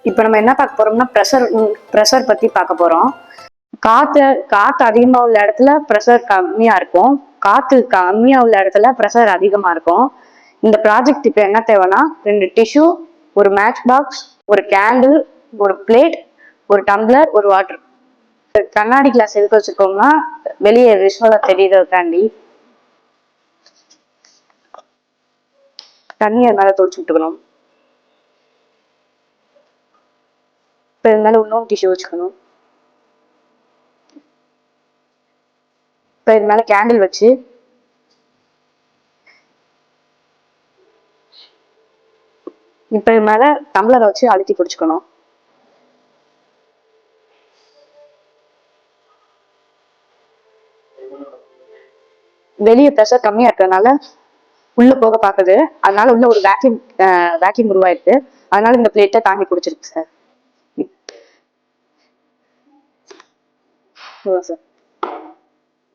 இப்போ நம்ம என்ன பார்க்க போறோம்னா ப்ரெஷர் பத்தி பார்க்க போறோம். காத்து அதிகமா உள்ள இடத்துல ப்ரெஷர் கம்மியா இருக்கும். காத்து கம்மியா உள்ள இடத்துல ப்ரெஷர் அதிகமா இருக்கும். இந்த ப்ராஜெக்ட் இப்போ என்ன தேவைன்னா 2 டிஷ்யூ, ஒரு மேட்ச் பாக்ஸ், ஒரு கேண்டில், ஒரு பிளேட், ஒரு டம்ளர், ஒரு வாட்டர். கண்ணாடி கிளாஸ் எதுக்கு வச்சுக்கோங்கன்னா வெளியே விஷுவலா தெரியுறதுக்காண்டி. தண்ணியை மேல தொளிச்சு விட்டுக்கணும். இப்போ இது மேல இன்னொரு டிஷ்யூ வச்சுக்கணும். இப்போ இது மேல கேண்டில் வச்சு இப்போ இது மேல டம்ளரை வச்சு அழுத்தி குடிச்சுக்கணும். வெளியே ப்ரெஷர் கம்மியா இருக்கிறதுனால உள்ள போக பாக்குது. அதனால உள்ள ஒரு வேக்யூம் உருவாயிருக்கு. அதனால இந்த பிளேட்டை தாங்கி குடிச்சிருக்கு சார். சார்